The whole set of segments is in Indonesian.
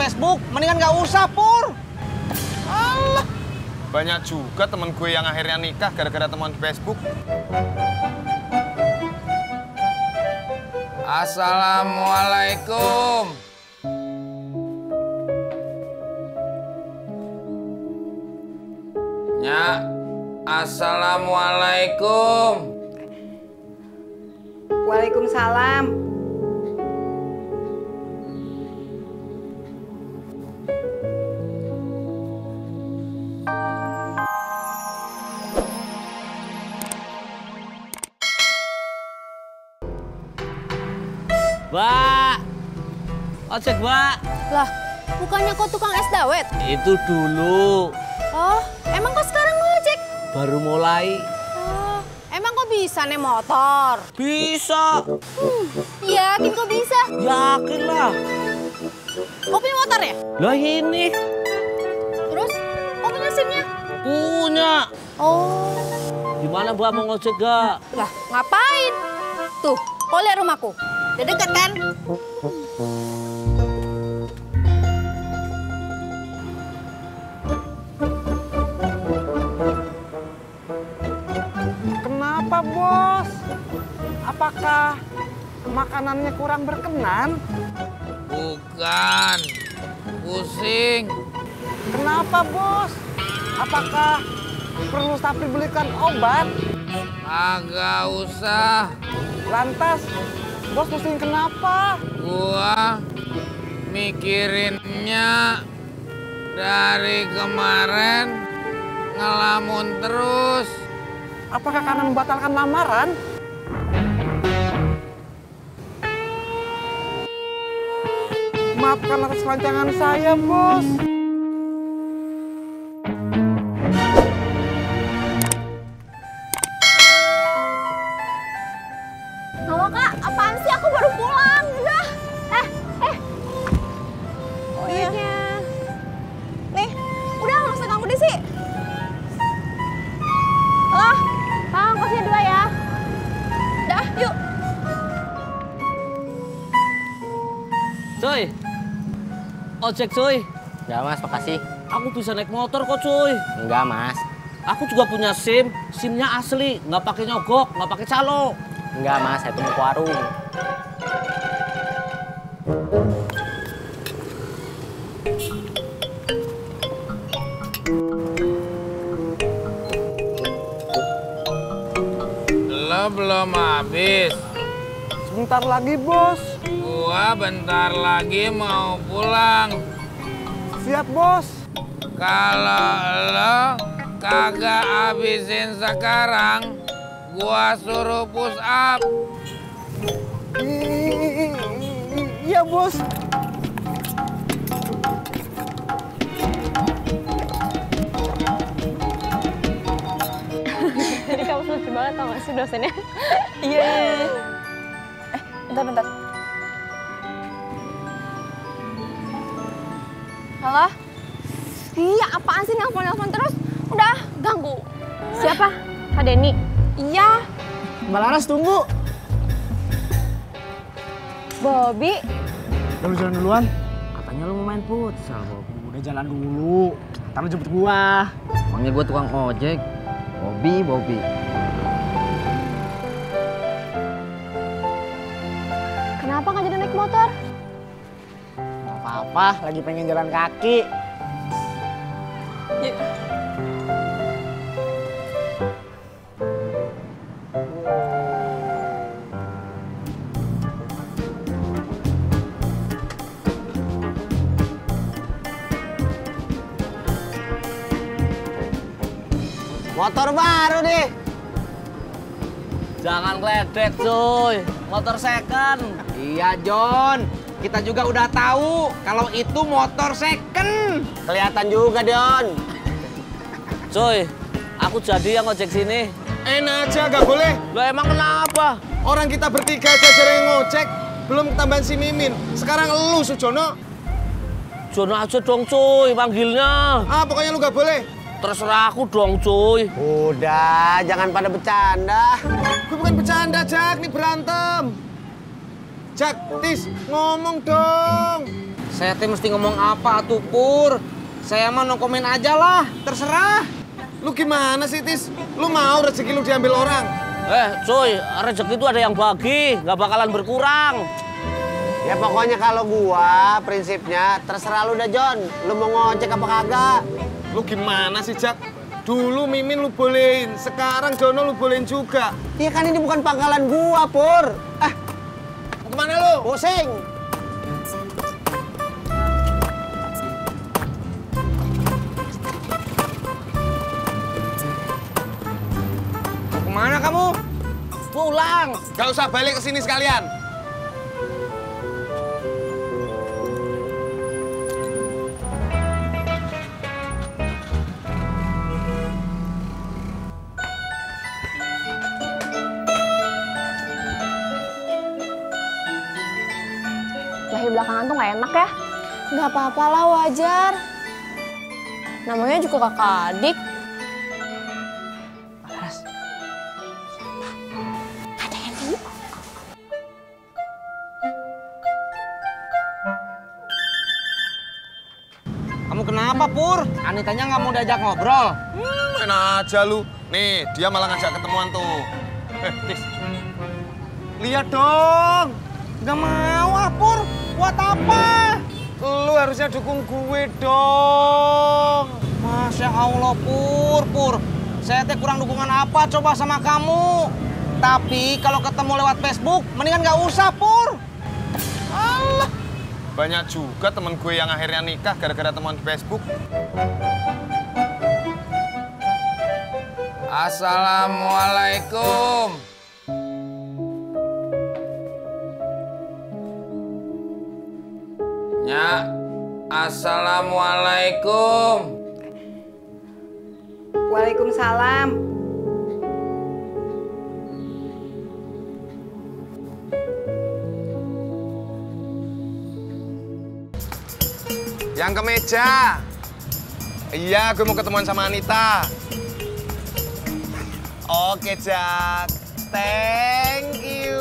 Facebook, mendingan nggak usah, Pur. Alah, banyak juga temen gue yang akhirnya nikah gara-gara teman di Facebook. Assalamualaikum. Nya, assalamualaikum. Waalaikumsalam. Mbak, ojek, Mbak. Lah, bukannya kau tukang es dawet? Itu dulu. Oh, emang kau sekarang ngojek? Baru mulai. Oh, emang kau bisa nih motor? Bisa. Yakin kau bisa? Yakin lah. Kau punya motor ya? Lah ini. Terus, kau punya SIM-nya? Punya. Oh. Gimana Mbak mau ngojek gak? Lah, ngapain? Tuh, kau lihat rumahku. Udah deket kan? Kenapa, Bos? Apakah makanannya kurang berkenan? Bukan, pusing. Kenapa, Bos? Apakah perlu Sapri belikan obat? Agak usah. Lantas, Bos pusing kenapa? Gua mikirinnya dari kemarin ngelamun terus. Apakah karena membatalkan lamaran? Maafkan atas kelancangan saya, Bos. Halo Kak, apaan sih? Aku baru pulang. Udah. Oh iya. Nih, udah nggak usah ganggu Desi. Halo, Kang, kosnya 2 ya. Udah, yuk. Cuy. Ojek, cuy. Enggak, Mas, makasih. Aku bisa naik motor kok, cuy. Enggak, Mas. Aku juga punya SIM. SIM-nya asli, nggak pakai nyogok, nggak pakai calo. Enggak, Mas, saya punya warung. Lo belum habis. Sebentar lagi, Bos. Gua bentar lagi mau pulang. Siap, Bos. Kalau lo kagak habisin sekarang, gua suruh push up. Iya, Bos. Jadi kamu lucu banget tau gak sih dosennya? Iya. Bentar. Halo? Iya, apaan sih nelfon terus? Udah, ganggu. Siapa? Kak Denny? Iya. Mbak Laras, tunggu. Bobby? Udah, lu jalan duluan. Katanya lu mau main futsal, Bob. Udah jalan dulu. Ntar lu jemput gua. Emangnya gua tukang ojek. Bobby. Kenapa nggak jadi naik motor? Gak apa-apa, lagi pengen jalan kaki. Motor baru nih. Jangan ngeledek, cuy. Motor second. Iya, John. Kita juga udah tahu kalau itu motor second. Kelihatan juga, Don. Cuy, aku jadi yang ngojek sini. Enak aja, gak boleh. Lo emang kenapa? Orang kita bertiga aja yang ngojek, belum ketambahan si Mimin. Sekarang lu, Sujono. Jono aja dong, cuy, panggilnya. Pokoknya lu gak boleh. Terserah aku dong, cuy. Udah, jangan pada bercanda. Gue bukan bercanda, Jak. Nih berantem. Jak, Tis, ngomong dong. Saya teh mesti ngomong apa atuh Pur? Saya mah no komen aja lah, terserah. Lu gimana sih, Tis? Lu mau rezeki lu diambil orang? Cuy, rezeki itu ada yang bagi, nggak bakalan berkurang. Ya pokoknya kalau gua prinsipnya terserah lu dah John. Lu mau ngojek apa kagak? Lu gimana sih, Jak? Dulu Mimin lu bolehin, sekarang Jono lu bolehin juga. Iya kan ini bukan pangkalan gua, Pur. Mau kemana lu? Pusing. Kemana kamu? Pulang. Gak usah balik ke sini sekalian. Lahir belakangan tuh nggak enak ya? Nggak apa-apa lah, wajar. Namanya juga kakak adik. Kamu kenapa Pur? Anitanya nggak mau diajak ngobrol? Enak aja lu. Nih, dia malah ngajak ketemuan tuh. Tis. Lihat dong. Nggak mau ah Pur. Buat apa? Lu harusnya dukung gue dong. Masya Allah Pur. Saya teh kurang dukungan apa coba sama kamu? Tapi kalau ketemu lewat Facebook, mendingan nggak usah Pur. Alah. Banyak juga temen gue yang akhirnya nikah gara-gara temuan di Facebook. Assalamualaikum. Nyak, assalamualaikum. Waalaikumsalam. Yang ke meja. Iya, gue mau ketemuan sama Anita. Oke, Jak. Thank you.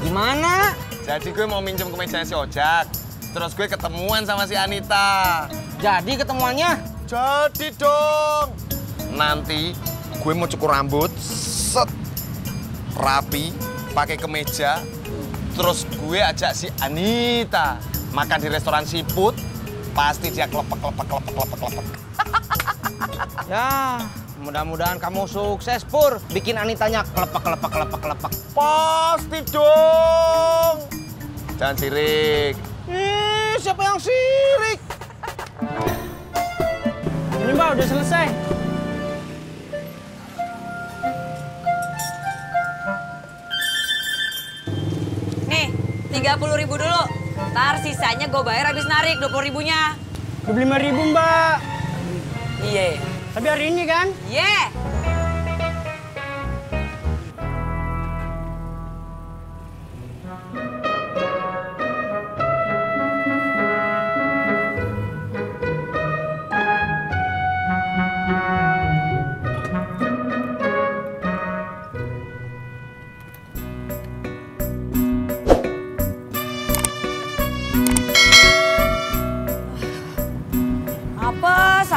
Gimana? Jadi gue mau minjem ke meja si Ojak. Terus gue ketemuan sama si Anita. Jadi ketemuannya? Jadi dong. Nanti gue mau cukur rambut, set, rapi, pakai kemeja. Terus gue ajak si Anita makan di restoran seafood. Pasti dia kelepek. Ya, mudah-mudahan kamu sukses Pur. Bikin Anitanya kelepek. Pasti dong. Jangan sirik. Siapa yang sirik? Ini Mbak udah selesai. Nih, 30.000 dulu. Ntar sisanya gue bayar habis narik 20.000-nya. 25.000 Mbak. Iya. Tapi hari ini kan? Iya.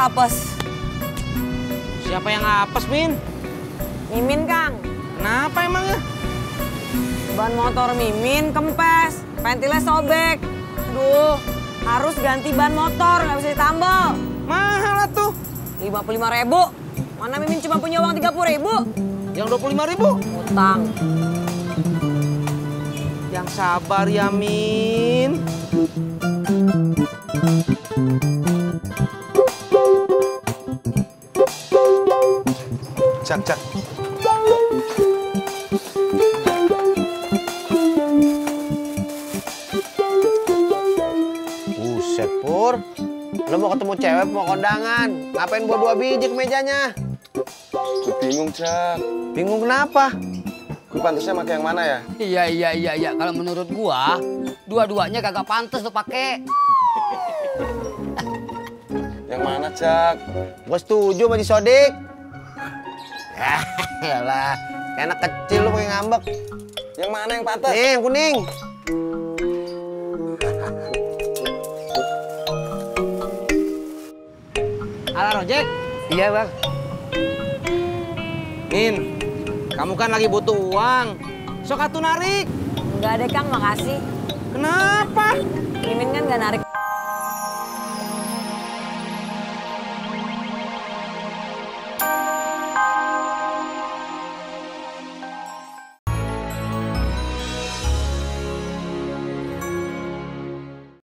Apes. Siapa yang apes, Min? Mimin, Kang. Kenapa emangnya? Ban motor Mimin kempes, pentilnya sobek. Aduh, harus ganti ban motor, nggak bisa ditambal. Mahal lah tuh. 55.000. Mana Mimin cuma punya uang 30.000? Yang 25.000? Utang. Yang sabar ya, Min. Jak. Buset, Pur. Lo mau ketemu cewek mau kondangan. Ngapain bawa 2 biji ke mejanya? Gue bingung, Jak. Bingung kenapa? Gue pantasnya pakai yang mana ya? Iya. Kalau menurut gua, dua-duanya kagak pantas lo pakai. Yang mana, Jak? Gue setuju sama Ji Sodik. Yalah, kayak anak kecil lu pakai ngambek. Yang mana yang pantas? Nih, yang kuning. Ala Rojek. Iya, Bang. Min, kamu kan lagi butuh uang. Sok atuh narik. Enggak deh Kang, makasih. Kenapa? Mimin kan nggak narik